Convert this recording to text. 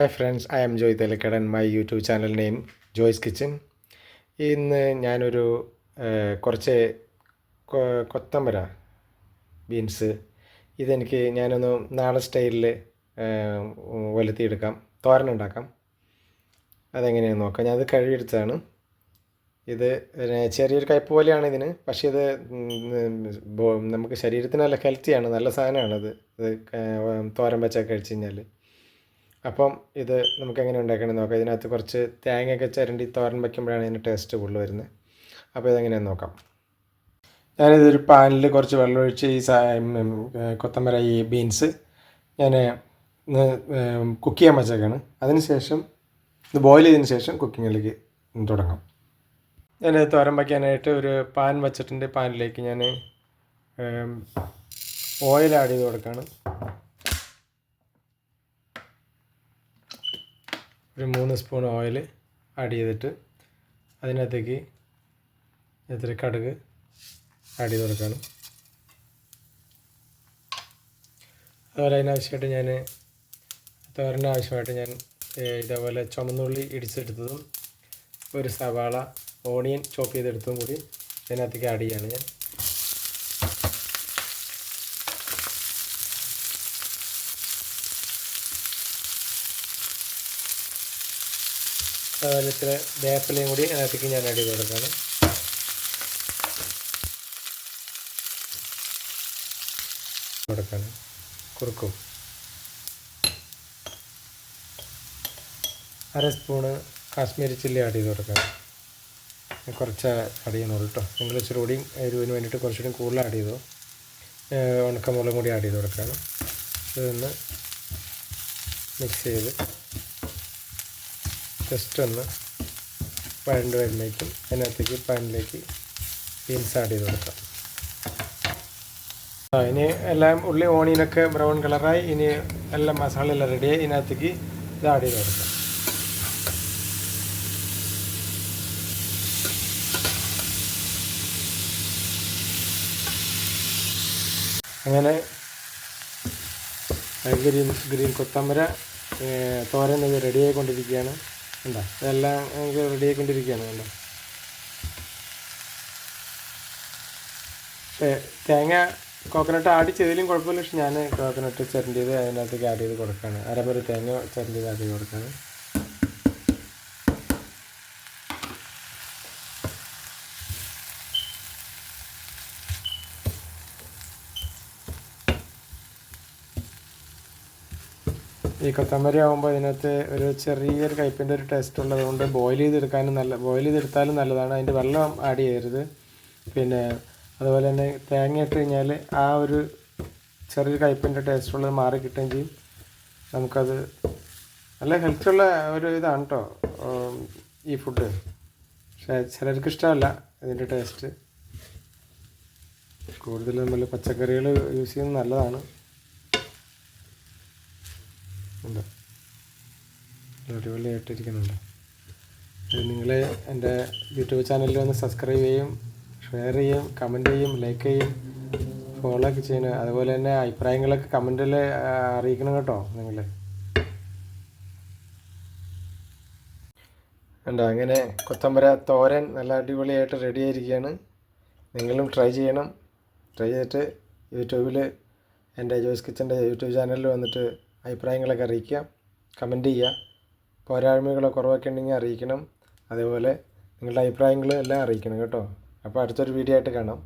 Hi friends, I am Joy Telekad and my YouTube channel name Joy's Kitchen. ഇന്ന് ഞാനൊരു കുറച്ച് കൊത്തമര beans ഞാനൊന്ന് നാടൻ സ്റ്റൈലിൽ വലുത്തിയെടുക്കാം, തോരനുണ്ടാക്കാം. അതെങ്ങനെയാണെന്ന് നോക്കാം. ഞാനത് കഴുകിയെടുത്തതാണ്. ഇത് ചെറിയൊരു കയ്പ്പ് പോലെയാണ് ഇതിന്, പക്ഷേ ഇത് നമുക്ക് ശരീരത്തിന് നല്ല ഹെൽത്തിയാണ്, നല്ല സാധനമാണത്. ഇത് തോരൻ വെച്ചാൽ കഴിച്ച് കഴിഞ്ഞാൽ. അപ്പം ഇത് നമുക്ക് എങ്ങനെ ഉണ്ടാക്കണമെന്ന് നോക്കാം. ഇതിനകത്ത് കുറച്ച് തേങ്ങയൊക്കെ ചിരണ്ടി തോരൻ വയ്ക്കുമ്പോഴാണ് ഇതിന് ടേസ്റ്റ് കൂടുതൽ വരുന്നത്. അപ്പോൾ ഇതെങ്ങനെയാണെന്ന് നോക്കാം. ഞാനിതൊരു പാനിൽ കുറച്ച് വെള്ളമൊഴിച്ച് കൊത്തമര ബീൻസ് ഞാൻ കുക്ക് ചെയ്യാൻ വെച്ചേക്കാണ്. അതിനുശേഷം ഇത് ബോയിൽ ചെയ്തതിന് ശേഷം കുക്കിങ്ങിലേക്ക് തുടങ്ങാം. ഞാനിത് തോരൻ വയ്ക്കാനായിട്ട് ഒരു പാൻ വച്ചിട്ടുണ്ട്. പാനിലേക്ക് ഞാൻ ഓയിൽ ആഡ് ചെയ്ത് കൊടുക്കുകയാണ്. ഒരു 3 സ്പൂൺ ഓയിൽ ആഡ് ചെയ്തിട്ട് അതിനകത്തേക്ക് ഇത്തിരി കടുക് ആഡ് ചെയ്ത് കൊടുക്കുകയാണ്. അതുപോലെ അതിനാവശ്യമായിട്ട് തോരന് ആവശ്യമായിട്ട് ഞാൻ ഇതേപോലെ ചുമന്നുള്ളി ഇടിച്ചെടുത്തതും ഒരു സവാള ഓണിയൻ ചോപ്പ് ചെയ്തെടുത്തതും കൂടി അതിനകത്തേക്ക് ആഡ് ചെയ്യാണ് ഞാൻ. അതുപോലെ ഇത്തിരി വേപ്പിലയും കൂടി അതിനകത്തേക്ക് ഞാൻ ആഡ് ചെയ്ത് കൊടുക്കുകയാണ്. കുറുക്കും 1/2 സ്പൂണ് കാശ്മീരി ചില്ലി ആഡ് ചെയ്ത് കൊടുക്കണം. കുറച്ച് ആഡ് ചെയ്യുന്നുള്ളൂ കേട്ടോ. നിങ്ങൾ ഇച്ചിരി കൂടി എരിവിന് വേണ്ടിയിട്ട് കുറച്ചുകൂടി കൂടുതൽ ആഡ് ചെയ്തോ. ഉണക്കമുളകും കൂടി ആഡ് ചെയ്ത് കൊടുക്കുകയാണ്. ഇതൊന്ന് മിക്സ് ചെയ്ത് ജസ്റ്റ് ഒന്ന് വഴണ്ട് വരുമ്പോഴേക്കും അതിനകത്തേക്ക് പാനിലേക്ക് ബീൻസ് ആഡ് ചെയ്ത് കൊടുക്കാം. ഇനി എല്ലാം ഉള്ളി ഓണിയനൊക്കെ ബ്രൗൺ കളറായി, ഇനി എല്ലാം മസാല എല്ലാം റെഡിയായി. ഇതിനകത്തേക്ക് ഇത് ആഡ് ചെയ്ത് കൊടുക്കാം. അങ്ങനെ ഗ്രീൻ കൊത്തമര തോരൻ ഇത് റെഡിയായിക്കൊണ്ടിരിക്കുകയാണ്. ഉണ്ടോ? ഇതെല്ലാം റെഡിയായിക്കൊണ്ടിരിക്കുകയാണ്. കണ്ടോ? തേങ്ങ കോക്കനട്ട് ആഡ് ചെയ്തതിലും കുഴപ്പമില്ല, പക്ഷെ ഞാൻ കോക്കനട്ട് ചിരണ്ടിയത് അതിനകത്തേക്ക് ആഡ് ചെയ്ത് കൊടുക്കുകയാണ്. അരമുറി തേങ്ങ ചിരണ്ടിയത് ആഡ് ചെയ്ത് കൊടുക്കുകയാണ്. ഈ കൊത്തമര ആകുമ്പോൾ ഇതിനകത്ത് ഒരു ചെറിയൊരു കയ്പിൻ്റെ ഒരു ടേസ്റ്റ് ഉള്ളത് കൊണ്ട് ബോയിൽ ചെയ്തെടുത്താലും നല്ലതാണ്. അതിൻ്റെ വെള്ളം ആഡ് ചെയ്യരുത്. പിന്നെ അതുപോലെ തന്നെ തേങ്ങ ഇട്ട് കഴിഞ്ഞാൽ ആ ഒരു ചെറിയൊരു കയ്പിൻ്റെ ടേസ്റ്റ് ഉള്ളത് മാറി കിട്ടുകയും ചെയ്യും. നമുക്കത് നല്ല ഹെൽത്തുള്ള ഒരു ഇതാണ് കേട്ടോ ഈ ഫുഡ്. പക്ഷേ ചിലർക്ക് ഇഷ്ടമല്ല ഇതിൻ്റെ ടേസ്റ്റ്. കൂടുതൽ നമ്മൾ പച്ചക്കറികൾ യൂസ് ചെയ്യുന്നത് നല്ലതാണ്. ഉണ്ട്, അടിപൊളിയായിട്ടിരിക്കുന്നുണ്ട്. നിങ്ങൾ എൻ്റെ യൂട്യൂബ് ചാനലിൽ ഒന്ന് സബ്സ്ക്രൈബ് ചെയ്യും, ഷെയർ ചെയ്യും, കമൻറ്റ് ചെയ്യും, ലൈക്ക് ചെയ്യും, ഫോളോ ഒക്കെ ചെയ്യണം. അതുപോലെ തന്നെ അഭിപ്രായങ്ങളൊക്കെ കമൻറ്റിൽ അറിയിക്കണം കേട്ടോ. നിങ്ങൾ ഉണ്ട്. അങ്ങനെ കൊത്തമര തോരൻ നല്ല അടിപൊളിയായിട്ട് റെഡി ആയിരിക്കുകയാണ്. നിങ്ങളും ട്രൈ ചെയ്യണം. ട്രൈ ചെയ്തിട്ട് യൂട്യൂബിൽ എൻ്റെ ജോയ്സ് കിച്ചൻ്റെ യൂട്യൂബ് ചാനലിൽ വന്നിട്ട് അഭിപ്രായങ്ങളൊക്കെ അറിയിക്കുക, കമൻറ്റ് ചെയ്യുക. പോരായ്മകളോ കുറവൊക്കെ ഉണ്ടെങ്കിൽ അറിയിക്കണം. അതേപോലെ നിങ്ങളുടെ അഭിപ്രായങ്ങൾ എല്ലാം അറിയിക്കണം കേട്ടോ. അപ്പോൾ അടുത്തൊരു വീഡിയോ ആയിട്ട് കാണാം.